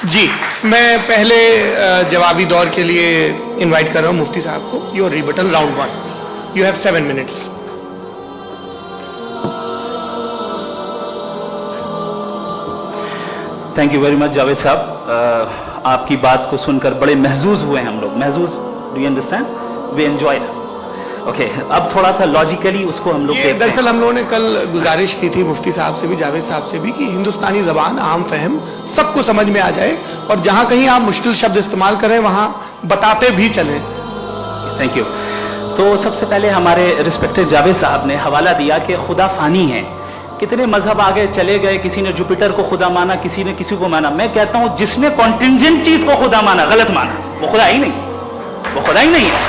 जी, मैं पहले जवाबी दौर के लिए इनवाइट कर रहा हूँ मुफ्ती साहब को. Your rebuttal round 1. You have 7 minutes. Thank you very much Javed साहब. आपकी बात को सुनकर बड़े महजूज हुए हम लोग. महजूज, do you understand? We enjoy. Okay, अब थोड़ा सा लॉजिकली उसको हम लोग देखते हैं. दरअसल हम लोगों ने कल गुजारिश की थी मुफ्ती साहब से भी, जावेद साहब से भी, कि हिंदुस्तानी ज़बान आम फहम सबको समझ में आ जाए और जहाँ कहीं आप मुश्किल शब्द इस्तेमाल करें वहाँ बताते भी चलें. Thank you. तो सबसे पहले हमारे रिस्पेक्टेड जावेद साहब ने हवाला दिया कि खुदा फानी है. कितने मजहब आगे चले गए, किसी ने जुपिटर को खुदा माना, किसी ने किसी को माना. मैं कहता हूँ जिसने कॉन्टिंजेंट चीज को खुदा माना, गलत माना, वो खुदा ही नहीं, वो खुदा ही नहीं है.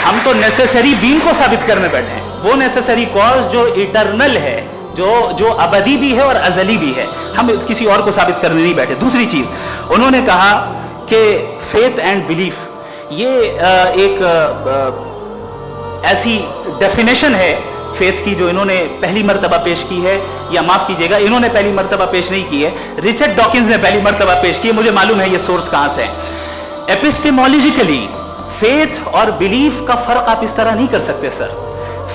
हम तो नेसेसरी बीन को साबित करने बैठे हैं. वो नेसेसरी कॉज जो इटरनल है, जो अबदी भी है और अजली भी है. हम किसी और को साबित करने नहीं बैठे. दूसरी चीज उन्होंने कहा कि फेथ एंड बिलीफ, ये एक ऐसी डेफिनेशन है फेथ की जो इन्होंने पहली मर्तबा पेश की है, या माफ कीजिएगा इन्होंने पहली मर्तबा पेश नहीं की है, रिचर्ड डॉकिंस ने पहली मर्तबा पेश की है. मुझे मालूम है ये सोर्स कहां से है. एपिस्टेमोलॉजिकली फेथ और बिलीफ का फर्क आप इस तरह नहीं कर सकते सर.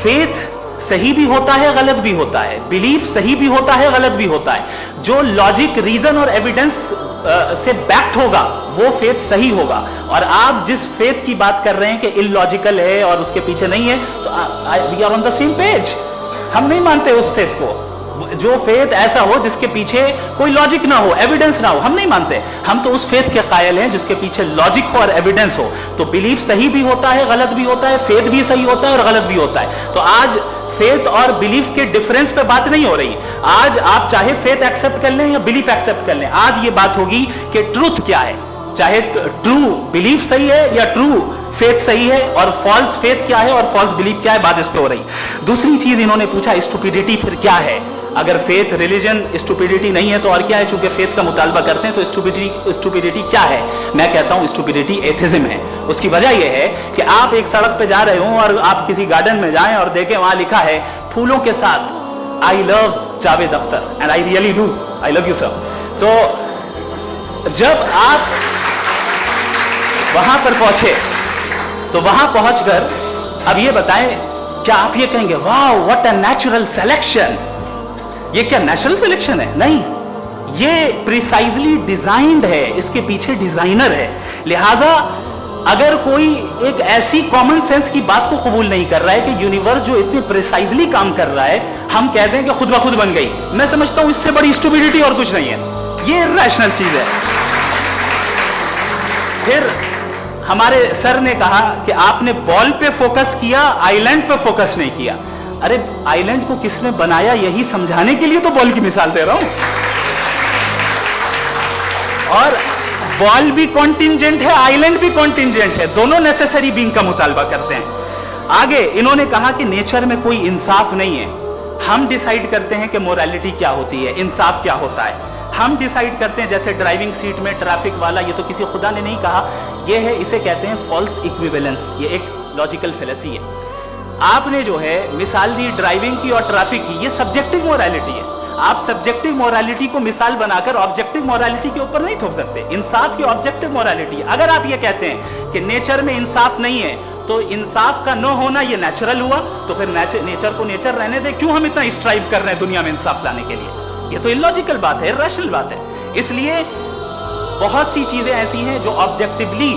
फेथ सही भी होता है, गलत भी होता है. बिलीफ सही भी होता है, गलत भी होता है. जो लॉजिक, रीजन और एविडेंस से बैक्ड होगा वो फेथ सही होगा. और आप जिस फेथ की बात कर रहे हैं कि इलॉजिकल है और उसके पीछे नहीं है, तो we are on the same page. हम नहीं मानते उस फेथ को. जो फेथ ऐसा हो जिसके पीछे कोई लॉजिक ना हो, एविडेंस ना हो, हम नहीं मानते. हम तो उस फेथ के कायल हैं जिसके पीछे लॉजिक हो और एविडेंस हो. तो बिलीफ सही भी होता है, गलत भी होता है. फेथ भी सही होता है और गलत भी होता है. तो आज फेथ और बिलीफ के डिफरेंस पे बात नहीं हो रही. आज आप चाहे फेथ एक्सेप्ट कर लें या बिलीफ एक्सेप्ट कर लें, आज ये बात होगी कि ट्रूथ क्या है. चाहे ट्रू बिलीफ सही है या ट्रू फेथ सही है, और फॉल्स फेथ क्या है और फॉल्स बिलीफ क्या है, बात इस पे हो रही. दूसरी चीज इन्होंने पूछा स्टुपिडिटी फिर क्या है. अगर फेथ रिलीजन स्टुपिडिटी नहीं है तो और क्या है. चूंकि फेथ का मुतालबा करते हैं तो स्टुपिडिटी क्या है. मैं कहता हूं स्टुपिडिटी एथिज्म है. उसकी वजह यह है कि आप एक सड़क पे जा रहे हो और आप किसी गार्डन में जाएं और देखें वहां लिखा है फूलों के साथ I love Javed Akhtar, and I really do, I love you sir. तो जब आप वहां पर पहुंचे तो वहां पहुंचकर अब ये बताएं, क्या आप ये कहेंगे वाह व्हाट अ नेचुरल सिलेक्शन. ये क्या नेचुरल सिलेक्शन है? नहीं, ये प्रिसाइजली डिजाइंड है. इसके पीछे डिजाइनर है. लिहाजा अगर कोई एक ऐसी कॉमन सेंस की बात को कबूल नहीं कर रहा है कि यूनिवर्स जो इतने प्रिसाइजली काम कर रहा है, हम कहते हैं कि खुद ब खुद बन गई, मैं समझता हूं इससे बड़ी स्टुपिडिटी और कुछ नहीं है. ये रैशनल चीज है. फिर हमारे सर ने कहा कि आपने बॉल पे फोकस किया, आइलैंड पे फोकस नहीं किया. अरे आइलैंड को किसने बनाया यही समझाने के लिए तो बॉल की मिसाल दे रहा हूं. और बॉल भी कॉन्टिंजेंट है, आइलैंड भी कॉन्टिंजेंट है. दोनों नेसेसरी बीइंग का मुतालबा करते हैं. आगे इन्होंने कहा कि नेचर में कोई इंसाफ नहीं है. हम डिसाइड करते हैं कि मोरालिटी क्या होती है, इंसाफ क्या होता है. हम डिसाइड करते हैं, जैसे ड्राइविंग सीट में ट्रैफिक वाला, ये तो किसी खुदा ने नहीं कहा, ये है, इसे कहते हैं फॉल्स इक्विवेलेंस. ये एक लॉजिकल फेलेसी है. आपने जो है मिसाल दी ड्राइविंग की और ट्रैफिक की, ये सब्जेक्टिव मोरालिटी है. आप सब्जेक्टिव मोरालिटी को मिसाल बनाकर ऑब्जेक्टिव मोरालिटी के ऊपर नहीं थोप सकते. इंसाफ की ऑब्जेक्टिव मोरालिटी. अगर आप ये कहते हैं कि नेचर में इंसाफ नहीं है तो इंसाफ का न होना ये नेचुरल हुआ, तो फिर नेचर को नेचर रहने दे. क्यों हम इतना स्ट्राइव कर रहे हैं दुनिया में इंसाफ लाने के लिए? ये तो इलॉजिकल बात है, इरैशनल बात है. इसलिए बहुत सी चीजें ऐसी हैं जो ऑब्जेक्टिवली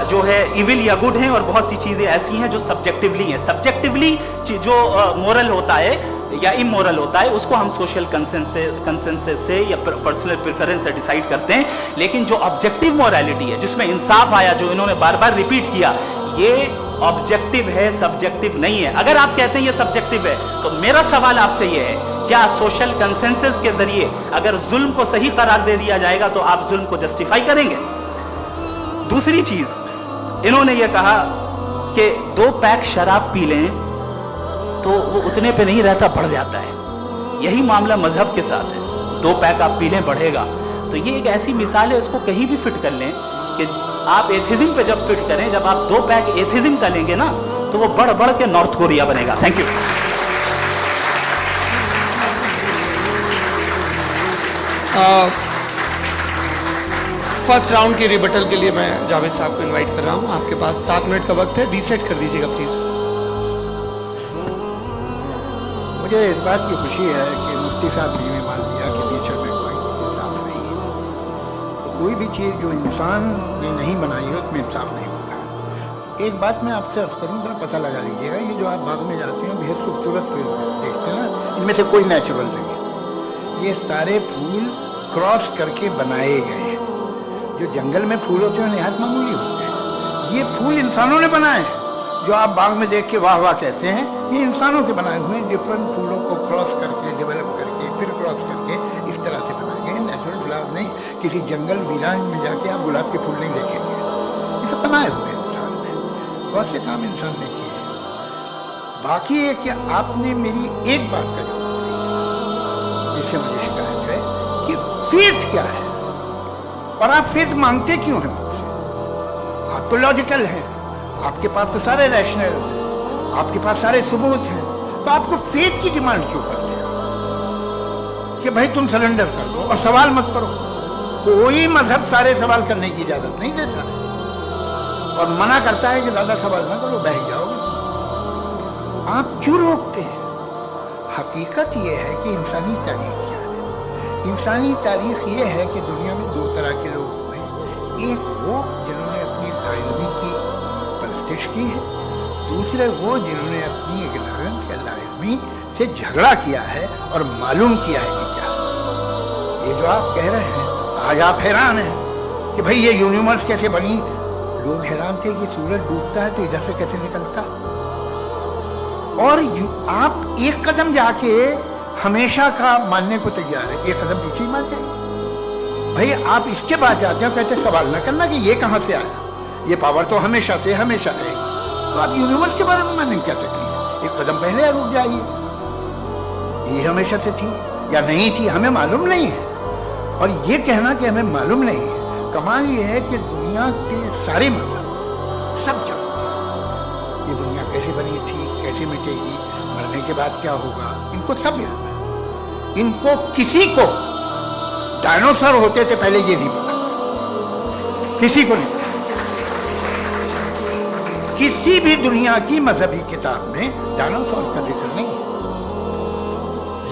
जो है इविल या गुड हैं, और बहुत सी चीजें ऐसी हैं जो सब्जेक्टिवली हैं. सब्जेक्टिवली जो मोरल होता है या इमोरल होता है उसको हम सोशल कंसेंसस से या पर्सनल प्रेफरेंस से डिसाइड करते हैं. लेकिन जो ऑब्जेक्टिव मोरालिटी है जिसमें इंसाफ आया, जो इन्होंने बार बार रिपीट किया, ये ऑब्जेक्टिव है, सब्जेक्टिव नहीं है. अगर आप कहते हैं ये सब्जेक्टिव है तो मेरा सवाल आपसे ये है, क्या सोशल कंसेंसस के जरिए अगर जुल्म को सही करार दे दिया जाएगा तो आप जुल्म को जस्टिफाई करेंगे? दूसरी चीज इन्होंने ये कहा कि 2 पैक शराब पी लें तो वो उतने पे नहीं रहता, बढ़ जाता है. यही मामला मजहब के साथ है. 2 पैक आप पी लें बढ़ेगा. तो ये एक ऐसी मिसाल है, इसको कहीं भी फिट कर लें कि आप एथिज्म पे जब फिट करें, जब आप 2 पैक एथिज्म का लेंगे ना तो वो बढ़ बढ़ के नॉर्थ कोरिया बनेगा. Thank you. फर्स्ट राउंड की रिबटल के लिए मैं जावेद साहब को इनवाइट कर रहा हूं। आपके पास 7 मिनट का वक्त है, रीसेट कर दीजिएगा प्लीज। मुझे इस बात की खुशी है कि मुफ्ती साहब ने मान लिया कि नेचर में कोई इंसाफ नहीं है। तो कोई भी चीज़ जो इंसान ने नहीं बनाई है उसमें इंसाफ नहीं होता। एक बात मैं आपसे अर्ज करूँ, जरा पता लगा लीजिएगा, ये जो आप बाग में जाते हैं बेहद खूबसूरत फूल देखते हैं ना, इनमें से कोई नेचुरल नहीं है। ये सारे फूल क्रॉस करके बनाए गए हैं। जो जंगल में फूल होते हैं निहायत मामूली होते हैं, ये फूल इंसानों ने बनाए हैं। जो आप बाग में देख के वाह वाह कहते हैं, ये इंसानों के बनाए हुए डिफरेंट फूलों को क्रॉस करके, डेवलप करके, फिर क्रॉस करके इस तरह से बनाए गए। नेचुरल फ्लावर नहीं। किसी जंगल वीरान में जाके आप गुलाब के फूल नहीं देखेंगे, ये सब बनाए हुए इंसान ने। बहुत से काम इंसान ने किए हैं। बाकी है कि आपने मेरी एक बात का जवाब दिया जिससे मुझे शिकायत है कि फेथ क्या है और आप फेथ मांगते क्यों हैं मुझसे? आप तो लॉजिकल हैं, आपके पास तो सारे रैशनल, आपके पास सारे सबूत हैं, तो आपको फेथ की डिमांड क्यों करते हैं कि भाई तुम सरेंडर कर दो और सवाल मत करो? कोई मजहब सारे सवाल करने की इजाजत नहीं देता है और मना करता है कि ज्यादा सवाल ना करो, बह जाओगे। आप क्यों रोकते हैं? हकीकत यह है कि इंसानी तारीख क्या है। इंसानी तारीख ये है कि दुनिया में 2 तरह के लोग हुए हैं। एक वो जिन्होंने अपनी लाइल्मी की परस्तिश की है, दूसरे वो जिन्होंने अपनी इग्नोरेंस या लाइल्मी से झगड़ा किया है और मालूम किया है कि क्या। ये जो आप कह रहे हैं, आज आप हैरान हैं कि भाई ये यूनिवर्स कैसे बनी। लोग हैरान थे कि सूरज डूबता है तो इधर से कैसे निकलता, और आप एक कदम जाके हमेशा का मानने को तैयार है, एक कदम पीछे ही मान जाइए। भाई आप इसके बाद जाते हो, कहते सवाल ना करना कि ये कहां से आया, ये पावर तो हमेशा से हमेशा रहेगी। तो आप यूनिवर्स के बारे में मानने क्या तकलीफ है? एक कदम पहले रुक जाइए, ये हमेशा से थी या नहीं थी हमें मालूम नहीं है। और ये कहना कि हमें मालूम नहीं है, कमाल ये है कि दुनिया के सारे मजहब सब जानते हैं ये दुनिया कैसे बनी थी, कैसे मिटेगी, मरने के बाद क्या होगा, इनको सब याद है। इनको किसी को डायनासोर होते थे पहले ये नहीं पता, किसी को नहीं पता। किसी भी दुनिया की मजहबी किताब में डायनासोर का जिक्र नहीं है,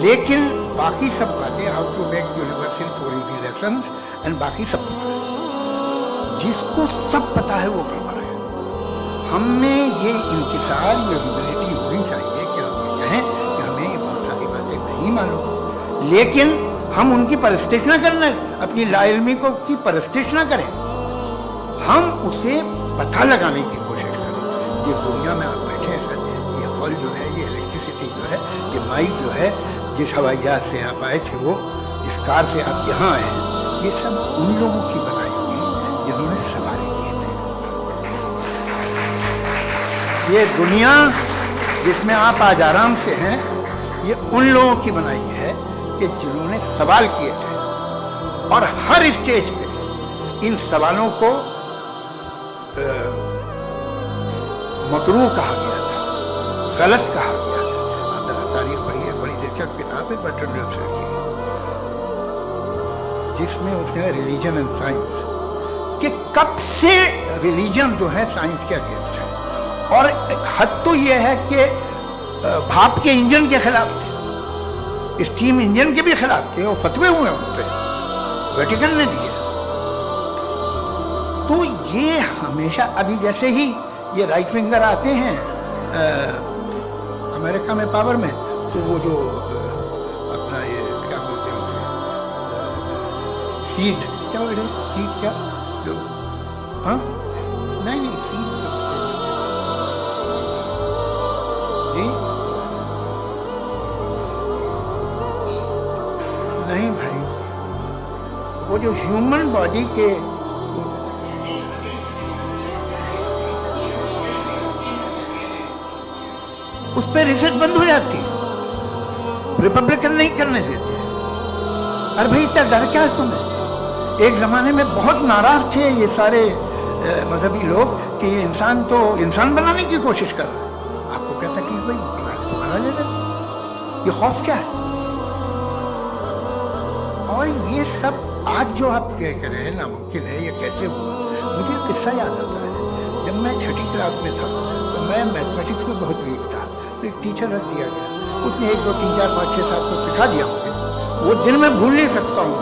लेकिन बाकी सब बातें how to make universal for easy lessons and बाकी सब पता है। जिसको सब पता है वो गड़बड़ है। हमें ये इंकिसार, ये ह्यूमिलिटी होनी चाहिए कि हम ये कहें कि हमें ये बहुत सारी बातें नहीं मालूम, लेकिन हम उनकी परस्तिश ना करना, अपनी लाइल्मी को की परस्तिश ना करें, हम उसे पता लगाने की कोशिश करें। जिस दुनिया में आप बैठे हैं सर, ये हॉल जो है, ये इलेक्ट्रिसिटी जो है, ये माइक जो है, जिस हवाई जहाज से आप आए थे, वो इस कार से आप यहाँ आए हैं, ये सब उन लोगों की बनाई हुई जिन्होंने सवाल किए थे। ये दुनिया जिसमें आप आज आराम से हैं, ये उन लोगों की बनाई है कि जिन्होंने सवाल किए थे, और हर स्टेज पे इन सवालों को मकरूह कहा गया था, गलत कहा गया था। आप जरा तारीख पढ़ी है, बड़ी दिलचस्प किताब है बर्ट्रैंड रसेल की, जिसमें उसने रिलीजन एंड साइंस कि कब से रिलीजन जो है साइंस के अगेंस्ट है, और हद तो यह है कि भाप के इंजन के खिलाफ थे, स्टीम इंजन के भी खिलाफ थे, और फतवे हुए उन पे, वेटिकन ने दिए। तो ये हमेशा, अभी जैसे ही ये राइट विंगर आते हैं अमेरिका में पावर में, तो वो जो अपना ये क्या बोलते हैं उसे, सीड क्या बोलते हैं, सीड क्या जो, हाँ नहीं सीड जी नहीं भाई, वो जो ह्यूमन बॉडी के उस पर रिसर्च बंद हो जाती है, रिपब्लिकन नहीं करने देते। अरे भाई इतना डर क्या है तुम्हें? एक जमाने में बहुत नाराज थे ये सारे मजहबी लोग कि ये इंसान तो इंसान बनाने की कोशिश कर रहा है। आपको क्या तकलीफ भाई, बना लेना, ये खौफ क्या है? और और ये सब आज जो आप कह रहे हैं नामुमकिन है, ये कैसे हुआ? मुझे एक किस्सा याद आता है। जब मैं 6ठी क्लास में था तो मैं मैथमेटिक्स में बहुत वीक था, तो एक टीचर रख दिया गया, उसने 1 2 3 4 5 6 7 को सिखा दिया मुझे। वो दिन मैं भूल नहीं सकता हूँ।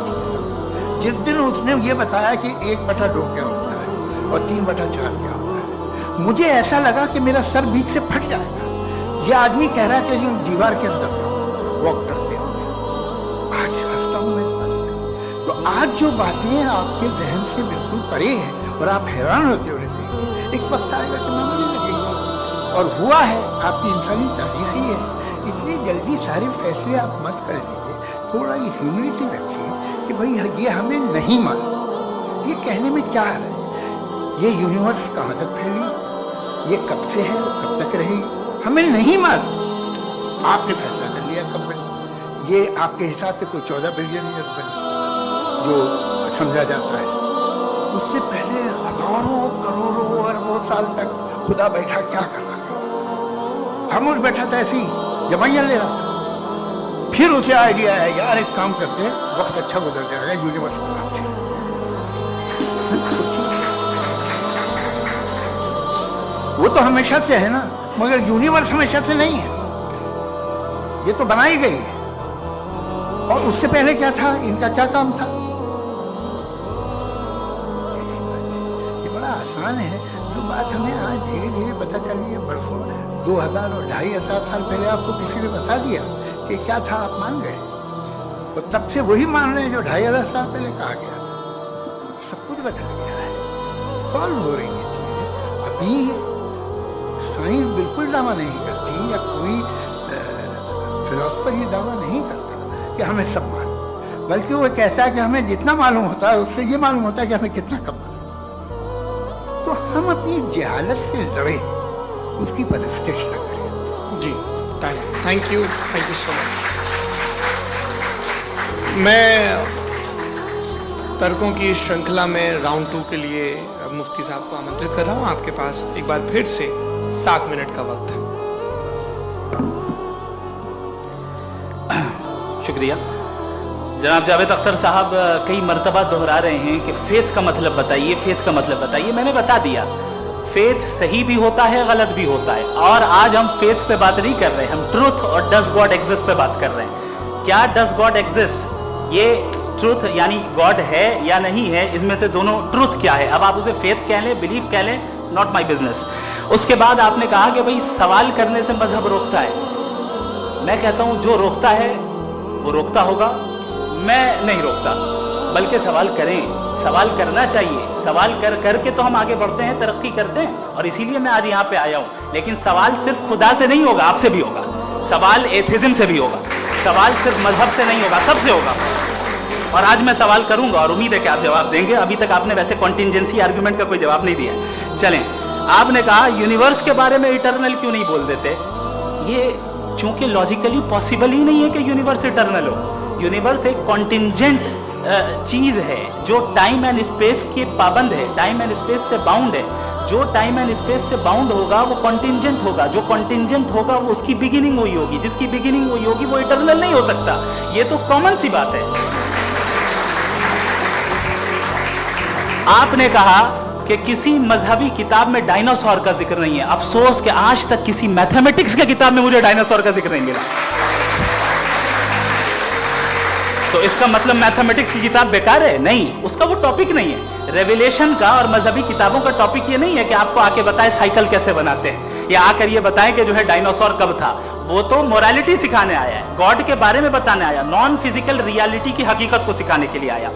जिस दिन उसने ये बताया कि 1/2 क्या होता है और 3/4 क्या होता है, मुझे ऐसा लगा कि मेरा सर बीच से फट जाएगा। ये आदमी कह रहा है कि जो दीवार के अंदर वॉक करते होंगे। आज हंसता हूँ मैं। तो आज जो बातें आपके जहन से बिल्कुल परे हैं और आप हैरान होते हो देखेंगे, एक वक्त आएगा कि मेमोरी लगेगी। और हुआ है, आपकी इंसानी तारीख ही है। इतनी जल्दी सारे फैसले आप मत कर लीजिए, थोड़ा ये ह्यूमिलिटी रखिए कि भाई ये हमें नहीं मालूम। ये कहने में क्या है? ये यूनिवर्स कहाँ तक फैली, ये कब से है और कब तक रहेगी, हमें नहीं मालूम। आपने फैसला कर लिया कब बनी। ये आपके हिसाब से कोई 14 बिलियन ईयर बनी जो समझा जाता है। उससे पहले हजारों करोड़ों अरबों साल तक खुदा बैठा क्या कर रहा था? हम उस बैठा था ऐसे ही जमाइयाँ ले रहा था। फिर उसे आइडिया है, यार एक काम करते हैं, वक्त अच्छा गुजर जाएगा, यूनिवर्स बनाते हैं। वो तो हमेशा से है ना, मगर यूनिवर्स हमेशा से नहीं है। ये तो बनाई गई है। और उससे पहले क्या था, इनका क्या काम था? ये बड़ा आसान है। जो बात हमें आज धीरे धीरे पता चली है, बरसों 2000 और 2500 साल पहले आपको किसी ने बता दिया कि क्या था, आप मान गए। और तब से वही मान रहे हैं जो 2500 साल पहले कहा गया था। सब कुछ बदल गया है, सॉल्व हो रही है चीजें। अभी साइंस बिल्कुल दावा नहीं करती, या कोई फिलोसफर ये दावा नहीं करता कि हमें सब मालूम, बल्कि वो कहता है कि हमें जितना मालूम होता है उससे ये मालूम होता है कि हमें कितना कम मालूम। तो हम अपनी जहालत से लड़े, उसकी परस्तिश न करें। जी, थैंक यू सो मच। मैं तर्कों की श्रृंखला में राउंड 2 के लिए मुफ्ती साहब को आमंत्रित कर रहा हूँ। आपके पास एक बार फिर से 7 मिनट का वक्त है। शुक्रिया। जनाब जावेद अख्तर साहब कई मर्तबा दोहरा रहे हैं कि फेथ का मतलब बताइए, फेथ का मतलब बताइए। मैंने बता दिया, फेथ सही भी होता है, गलत भी होता है। और आज हम फेथ पे बात नहीं कर रहे, हम ट्रूथ और डज गॉड एग्जिस्ट पे बात कर रहे हैं। क्या डज गॉड एग्जिस्ट, ये ट्रूथ यानी गॉड है या नहीं है, इसमें से दोनों ट्रूथ क्या है। अब आप उसे फेथ कह लें, बिलीफ कह लें, नॉट माई बिजनेस। उसके बाद आपने कहा कि भाई सवाल करने से मजहब रोकता है। मैं कहता हूं जो रोकता है वो रोकता होगा, मैं नहीं रोकता। बल्कि सवाल करें, सवाल करना चाहिए। सवाल कर करके तो हम आगे बढ़ते हैं, तरक्की करते हैं। और इसीलिए मैं आज यहाँ पे आया हूँ। लेकिन सवाल सिर्फ खुदा से नहीं होगा, आपसे भी होगा। सवाल एथिज्म से भी होगा। सवाल सिर्फ मजहब से नहीं होगा, सबसे होगा। और आज मैं सवाल करूंगा और उम्मीद है कि आप जवाब देंगे। अभी तक आपने वैसे कॉन्टिंजेंसी आर्गुमेंट का कोई जवाब नहीं दिया। चलें, आपने कहा यूनिवर्स के बारे में इटर्नल क्यों नहीं बोल देते। ये चूंकि लॉजिकली पॉसिबल ही नहीं है कि यूनिवर्स इटर्नल हो। यूनिवर्स एक कॉन्टिंजेंट चीज है जो टाइम एंड स्पेस के पाबंद है, टाइम एंड स्पेस से बाउंड है। जो टाइम एंड स्पेस से बाउंड होगा वो कॉन्टिंजेंट होगा। जो कॉन्टिंजेंट होगा वो उसकी बिगिनिंग हुई होगी, जिसकी बिगिनिंग हुई होगी वो इटर्नल नहीं हो सकता। ये तो कॉमन सी बात है। आपने कहा कि किसी मजहबी किताब में डायनासोर का जिक्र नहीं है। अफसोस कि आज तक किसी मैथमेटिक्स की किताब में मुझे डायनासोर का जिक्र नहीं मिला। तो इसका मतलब मैथमेटिक्स की किताब बेकार है? नहीं, उसका वो टॉपिक नहीं है। रेवलेशन का और मजहबी किताबों का टॉपिक ये नहीं है कि आपको आके बताए साइकिल कैसे बनाते हैं, या आकर ये बताएं कि जो है डायनासोर कब था। वो तो मोरालिटी सिखाने आया है, गॉड के बारे में बताने आया, नॉन फिजिकल रियलिटी की हकीकत को सिखाने के लिए आया।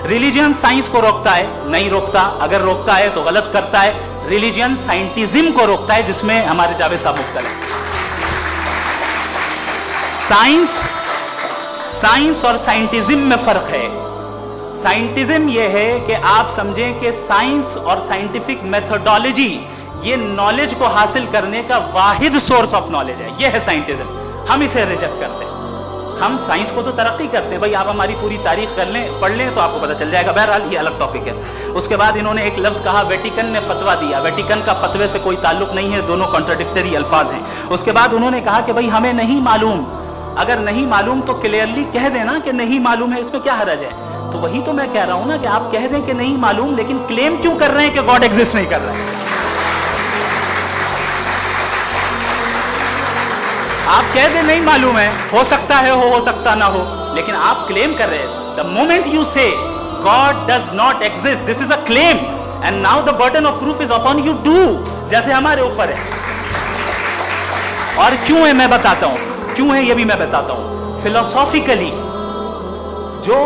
रिलीजियन साइंस को रोकता है? नहीं रोकता। अगर रोकता है तो गलत करता है। रिलीजियन साइंटिज्म को रोकता है, जिसमें हमारे जावेद साहब मुख्तल है। साइंस और साइंटिज्म में फर्क है। साइंटिज्म यह है कि आप समझें कि साइंस और साइंटिफिक मेथोडोलॉजी ये नॉलेज को हासिल करने का वाहिद सोर्स ऑफ नॉलेज है। यह है साइंटिज्म। हम इसे रिजेक्ट करते हैं। हम साइंस को तो तरक्की करते हैं, भाई आप हमारी पूरी तारीख कर लें, पढ़ लें तो आपको पता चल जाएगा। बहरहाल ये अलग टॉपिक है। उसके बाद इन्होंने एक लफ्ज कहा, वेटिकन ने फतवा दिया। वेटिकन का फतवे से कोई ताल्लुक नहीं है, दोनों कॉन्ट्राडिक्टरी अल्फाज हैं। उसके बाद उन्होंने कहा कि भाई हमें नहीं मालूम اگر نہیں معلوم تو کلیئرلی کہہ دینا کہ نہیں معلوم ہے, اس میں کیا حرج ہے. تو وہی تو میں کہہ رہا ہوں نا کہ آپ کہہ دیں کہ نہیں معلوم, لیکن کلیم کیوں کر رہے ہیں کہ گاڈ ایگزسٹ نہیں کر رہا ہے. آپ کہہ دیں نہیں معلوم ہے, ہو سکتا ہے ہو سکتا نہ ہو, لیکن آپ کلیم کر رہے ہیں. The moment you say God does not exist, this is a claim, and now the burden of proof is upon you do, جیسے ہمارے اوپر ہے. اور کیوں ہے میں بتاتا ہوں, کیوں ہے یہ بھی میں بتاتا ہوں. فلسافیکلی جو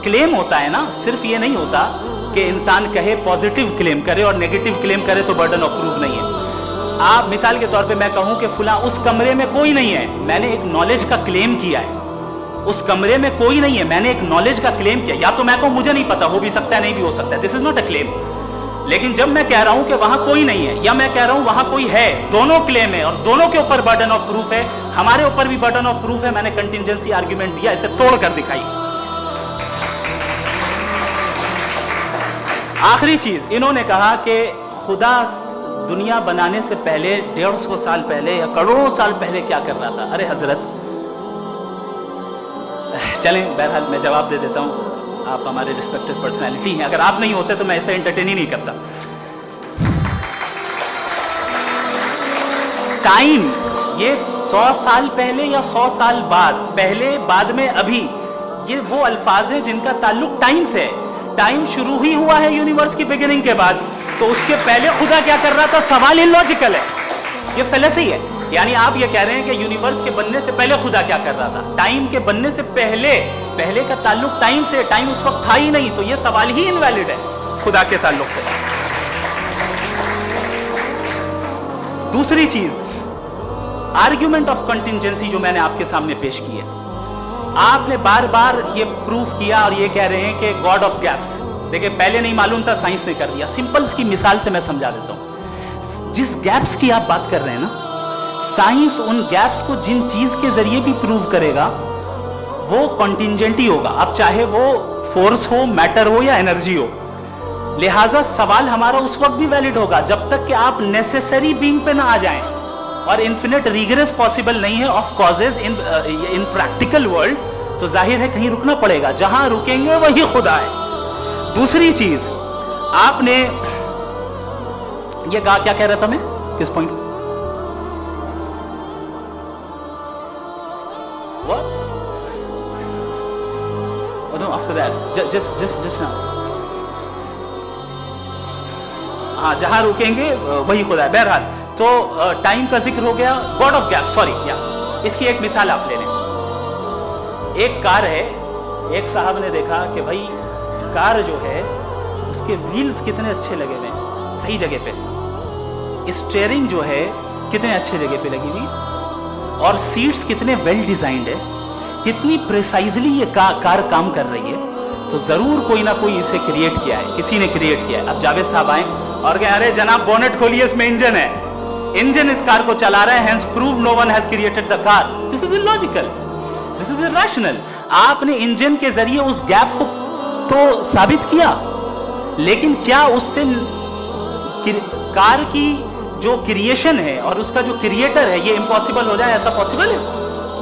کلیم ہوتا ہے نا, صرف یہ نہیں ہوتا کہ انسان کہے پازیٹیو کلیم کرے اور نیگیٹو کلیم کرے تو برڈن آف پروف نہیں ہے. آپ مثال کے طور پہ میں کہوں کہ فلاں اس کمرے میں کوئی نہیں ہے, میں نے ایک نالج کا کلیم کیا ہے. اس کمرے میں کوئی نہیں ہے, میں نے ایک نالج کا کلیم کیا. یا تو میں کہوں مجھے نہیں پتا, ہو بھی سکتا ہے نہیں بھی ہو سکتا ہے, دس از ناٹ اے کلیم. لیکن جب میں کہہ رہا ہوں کہ وہاں کوئی نہیں ہے, یا میں کہہ رہا ہوں وہاں کوئی ہے, دونوں کلیم ہے اور دونوں کے اوپر برڈن آف پروف ہے. ہمارے اوپر بھی برڈن آف پروف ہے. میں نے کنٹینجنسی آرگیومنٹ دیا, اسے توڑ کر دکھائی. آخری چیز, انہوں نے کہا کہ خدا دنیا بنانے سے پہلے 150 سال پہلے یا کروڑوں سال پہلے کیا کر رہا تھا. ارے حضرت, چلیں بہرحال میں جواب دے دیتا ہوں, آپ ہمارے ریسپیکٹڈ پرسنالٹی ہیں, اگر آپ نہیں ہوتے تو میں ایسے انٹرٹین ہی نہیں کرتا. ٹائم, یہ 100 سال پہلے یا 100 سال بعد, پہلے بعد میں ابھی, یہ وہ الفاظ ہیں جن کا تعلق ٹائم سے ہے. ٹائم شروع ہی ہوا ہے یونیورس کی بگننگ کے بعد, تو اس کے پہلے خدا کیا کر رہا تھا, سوال ہی لاجیکل ہے, یہ فلسفی ہے. یعنی آپ یہ کہہ رہے ہیں کہ یونیورس کے بننے سے پہلے خدا کیا کر رہا تھا. ٹائم کے بننے سے پہلے, پہلے کا تعلق ٹائم سے, ٹائم اس وقت تھا ہی نہیں, تو یہ سوال ہی انویلڈ ہے خدا کے تعلق سے. دوسری چیز, آرگیومنٹ آف کنٹینجنسی جو میں نے آپ کے سامنے پیش کی ہے, آپ نے بار بار یہ پروف کیا اور یہ کہہ رہے ہیں کہ گاڈ آف گیپس. دیکھیں پہلے نہیں معلوم تھا, سائنس نے کر دیا. سمپلس کی مثال سے میں سمجھا دیتا ہوں. جس گیپس کی آپ بات کر رہے ہیں نا, سائنس ان گیپس کو جن چیز کے ذریعے بھی پروو کرے گا وہ کنٹینجنٹ ہی ہوگا, اب چاہے وہ فورس ہو, میٹر ہو یا انرجی ہو. لہٰذا سوال ہمارا اس وقت بھی ویلڈ ہوگا جب تک کہ آپ نیسیسری بینگ پہ نہ آ جائیں, اور انفینٹ ریگریس پاسبل نہیں ہے of causes in practical world, تو ظاہر ہے کہیں رکنا پڑے گا. جہاں رکیں گے وہی خدا ہے. دوسری چیز, آپ نے یہ کہا, کیا کہہ رہا تھا میں, کس پوائنٹ, ہاں جہاں رکیں گے وہی خدا ہے. بہرحال تو ٹائم کا ذکر ہو گیا. گاڈ آف گیپ, سوری, یا اس کی ایک مثال آپ لے لیں. ایک کار ہے, ایک صاحب نے دیکھا کہ بھائی کار جو ہے اس کے ویلز کتنے اچھے لگے ہوئے ہیں صحیح جگہ پہ, اسٹیئرنگ جو ہے کتنے اچھے جگہ پہ لگی ہوئی, اور سیٹس کتنے ویل ڈیزائنڈ ہے, کتنی پریسائزلی یہ کار کام کر رہی ہے. تو ضرور کوئی نہ کوئی اسے کریٹ کیا ہے, کسی نے کریٹ کیا ہے. اب جاوید صاحب آئیں اور کہیں ارے جناب بونٹ کھولیے, اس میں انجن ہے, انجن اس کار کو چلا رہا ہے, hence prove no one has created the car. This is illogical, this is irrational. آپ نے انجن کے ذریعے اس گیپ کو تو ثابت کیا, لیکن کیا اس سے کار کی جو کریشن ہے اور اس کا جو کریٹر ہے یہ امپاسبل ہو جائے, ایسا پاسبل ہے,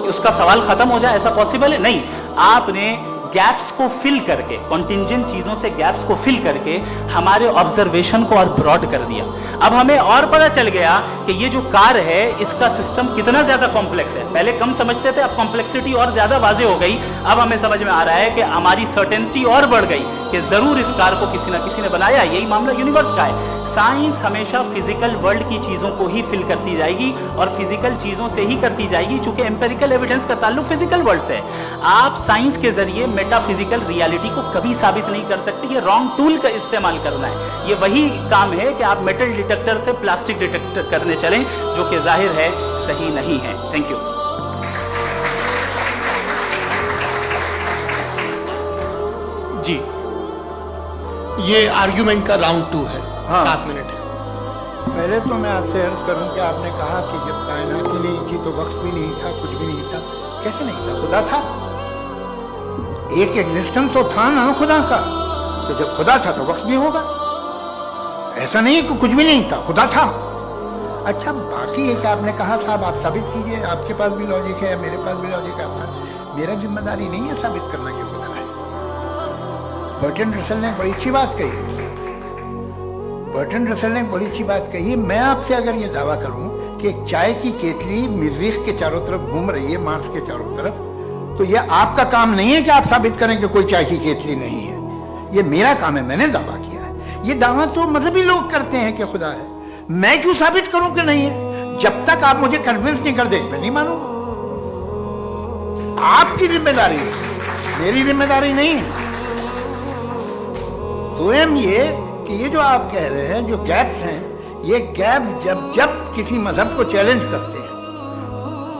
اس کا سوال ختم ہو جائے, ایسا پاسبل ہے نہیں. آپ نے گیپس کو فل کر کے, کنٹینجنٹ چیزوں سے گیپس کو فل کر کے ہمارے آبزرویشن کو اور براڈ کر دیا. اب ہمیں اور پتہ چل گیا کہ یہ جو کار ہے اس کا سسٹم کتنا زیادہ کمپلیکس ہے. پہلے کم سمجھتے تھے, اب کمپلیکسٹی اور زیادہ واضح ہو گئی. اب ہمیں سمجھ میں آ رہا ہے کہ ہماری سرٹنٹی اور بڑھ گئی کہ ضرور اس کار کو کسی نہ کسی نے بنایا. یہی معاملہ یونیورس کا ہے. سائنس ہمیشہ فزیکل ورلڈ کی چیزوں کو ہی فل کرتی جائے گی اور فزیکل چیزوں سے ہی کرتی جائے گی, چونکہ امپیریکل ایویڈنس کا تعلق فزیکل ورلڈ سے ہے. آپ سائنس کے ذریعے میٹا فزیکل ریالٹی کو کبھی ثابت نہیں کر سکتے. یہ رانگ ٹول کا استعمال کرنا ہے. یہ وہی کام ہے کہ آپ میٹل ڈیٹیکٹر سے پلاسٹک ڈیٹیکٹر کرنے چلیں, جو کہ ظاہر ہے صحیح نہیں ہے. Thank you. جی, یہ آرگیومنٹ کا راؤنڈ 2 ہے. 7 منٹ ہے. پہلے تو میں آپ سے عرض کروں کہ آپ نے کہا کہ جب کائنات ہی نہیں تھی تو وقت بھی نہیں تھا, کچھ بھی نہیں تھا. کیسے نہیں تھا؟ خدا تھا. ایک ایگزسٹنس تو تھا نا خدا کا. تو جب خدا تھا تو وقت بھی ہوگا. ایسا نہیں کہ کچھ بھی نہیں تھا, خدا تھا. अच्छा, बाकी एक आपने कहा साहब आप साबित कीजिए, आपके पास भी लॉजिक है, मेरे पास भी लॉजिक है। मेरा जिम्मेदारी नहीं है साबित करना कि खुदा है। बर्टन रसल ने बड़ी अच्छी बात कही, बर्टन रसल ने बड़ी अच्छी बात कही। मैं आपसे अगर ये दावा करूं कि एक चाय की केतली मरीख के चारों तरफ घूम रही है, मार्स के चारों तरफ, तो ये आपका काम नहीं है कि आप साबित करें कि कोई चाय की केतली नहीं है। ये मेरा काम है, मैंने दावा किया है। ये दावा तो मजहबी लोग करते हैं कि खुदा है, मैं क्यों साबित करूं कि नहीं है? जब तक आप मुझे कन्विंस नहीं कर देंगे मैं नहीं मानूंगा। आपकी जिम्मेदारी है, मेरी जिम्मेदारी नहीं है। दोयम ये कि ये जो आप कह रहे हैं, जो गैप्स हैं, ये गैप जब किसी मजहब को चैलेंज करते हैं,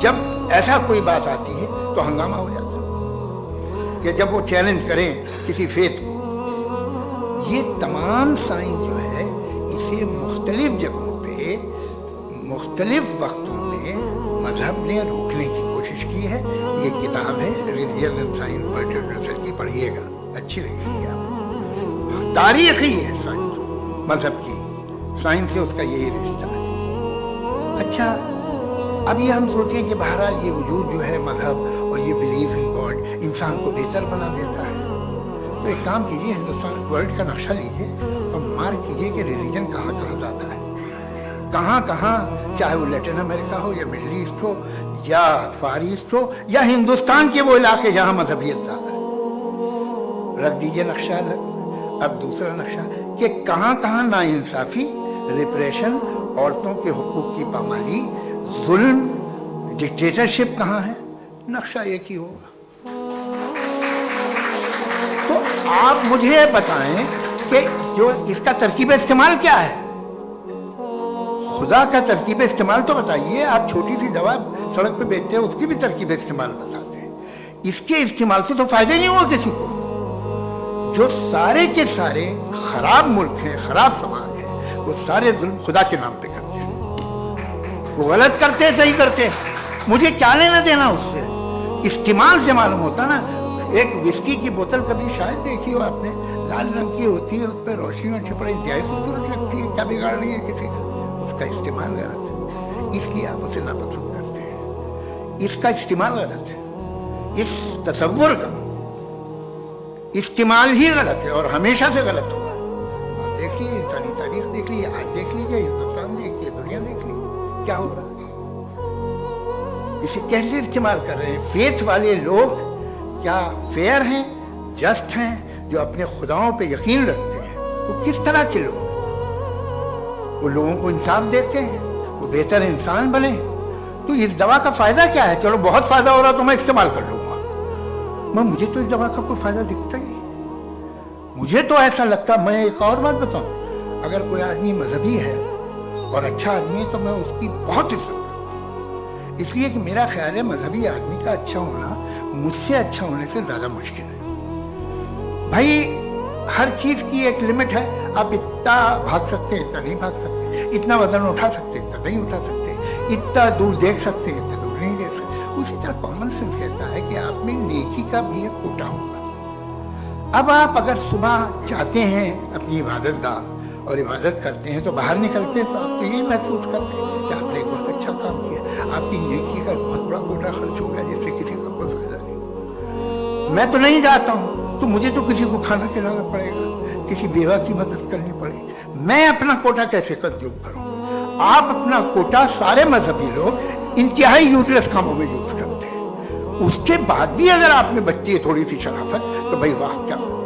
जब ऐसा कोई बात आती है तो हंगामा हो जाता है कि जब वो चैलेंज करें किसी फेथ को। ये तमाम साइंस जो है इसे मुख्तलिफ जगहों पे मुख्तलिफ वक्तों में मजहब ने रोकने की कोशिश की है। ये किताब है religion and science Burton Russell की, पढ़िएगा, अच्छी लगेगी आपको। तारीखी है साइंस, मजहब की साइंस से उसका यही रिश्ता है। अच्छा, अब ये हम सोचें कि बहरहाल ये वजूद जो है मजहब और ये बिलीफ इन गॉड इंसान को बेहतर बना देता है, तो एक काम कीजिए, हिंदुस्तान वर्ल्ड का नक्शा लीजिए और मार्क कीजिए कि रिलीजन कहाँ कहाँ जाता है, कहाँ कहाँ, चाहे वो लैटिन अमेरिका हो या मिडिल ईस्ट हो या फार ईस्ट हो या हिंदुस्तान के वो इलाके जहाँ मजहबियत ज़्यादा है। रख दीजिए नक्शा अलग। अब दूसरा नक्शा कि कहाँ कहाँ नाइंसाफ़ी, रिप्रेशन, औरतों के हुकूक की पामाली, जुल्म, डिक्टेटरशिप कहाँ है, नक्शा एक ही होगा। तो आप मुझे बताएं कि जो इसका तरकीब इस्तेमाल क्या है, खुदा का तरकीब इस्तेमाल तो बताइए। आप छोटी सी दवा सड़क पे बेचते हैं, उसकी भी तरकीब इस्तेमाल बताते हैं। इसके इस्तेमाल से तो फायदे नहीं हुआ किसी को। जो सारे के सारे खराब मुल्क हैं, खराब समाज है, वो सारे जुल्म खुदा के नाम पे करते हैं। वो गलत करते हैं, सही करते हैं, मुझे क्या लेना देना उससे। इस्तेमाल से मालूम होता ना। एक विस्की की बोतल कभी शायद देखी हो आपने, लाल रंग की होती है, उस पर रोशनी और छिपड़ी इंतहाई खूबसूरत लगती है, क्या बिगाड़ रही है किसी का? उसका इस्तेमाल गलत है, इसलिए आप उसे नापसंद करते हैं। इसका इस्तेमाल गलत है, इस तसव्वुर का इस्तेमाल ही गलत है और हमेशा से गलत हुआ है। आप देख लीजिए, इंसानी तारीख देख लीजिए, आज देख लीजिए, हिंदुस्तान देखिए, दुनिया देख लीजिए, क्या हो रहा है। इसे कैसे इस्तेमाल कर रहे हैं? फेथ वाले लोग क्या फेयर हैं, जस्ट हैं, जो अपने खुदाओं पे यकीन रखते हैं? वो किस तरह के लोग? वो लोगों को इंसाफ देते हैं, वो बेहतर इंसान बने। तो इस दवा का फायदा क्या है? चलो बहुत फायदा हो रहा तो मैं इस्तेमाल कर लूंगा, मैं मुझे तो इस दवा का कोई फायदा दिखता ही नहीं। मुझे तो ऐसा लगता, मैं एक और बात बताऊं, अगर कोई आदमी मजहबी है और अच्छा आदमी है तो मैं उसकी बहुत इज्जत करता हूं, इसलिए कि मेरा ख्याल है मजहबी आदमी का अच्छा होना मुझसे अच्छा होने से ज्यादा मुश्किल है। भाई हर चीज की एक लिमिट है। आप इतना भाग सकते हैं, इतना नहीं भाग सकते, इतना वजन उठा सकते, इतना नहीं उठा सकते, इतना दूर देख सकते, इतना दूर नहीं देख सकते। उसी तरह कॉमन सेंस कहता है कि आप में नेकी का भी एक कोटा होगा। अब आप अगर सुबह जाते हैं अपनी इबादत गाह और इबादत करते हैं तो बाहर निकलते हैं तो आप यही महसूस करते हैं कि आपने एक बहुत अच्छा काम किया, आपकी नेकी का बहुत बड़ा कोटा खर्च हो गया, जिससे किसी का कोई फायदा नहीं। मैं तो नहीं जाता हूँ तो मुझे तो किसी को खाना खिलाना पड़ेगा, किसी बेवा की मदद करनी पड़ेगी। मैं अपना कोटा कैसे कंज्यूम करूं? आप अपना कोटा, सारे मजहबी लोग इंतहाई यूजलेस कामों में यूज करते हैं। उसके बाद भी अगर आप में बच्ची है थोड़ी सी शराफत तो भाई वाह क्या बात।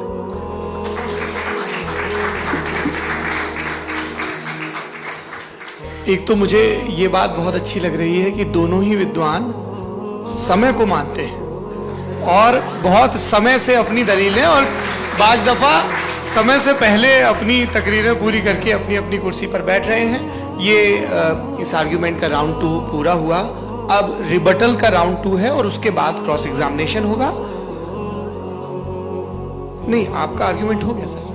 एक तो मुझे ये बात बहुत अच्छी लग रही है कि दोनों ही विद्वान समय को मानते हैं और बहुत समय से अपनी दलीलें और बाज दफा समय से पहले अपनी तकरीरें पूरी करके अपनी अपनी कुर्सी पर बैठ रहे हैं। ये इस आर्ग्यूमेंट का राउंड 2 पूरा हुआ। अब रिबटल का राउंड 2 है और उसके बाद क्रॉस एग्जामिनेशन होगा। नहीं, आपका आर्ग्यूमेंट हो गया सर।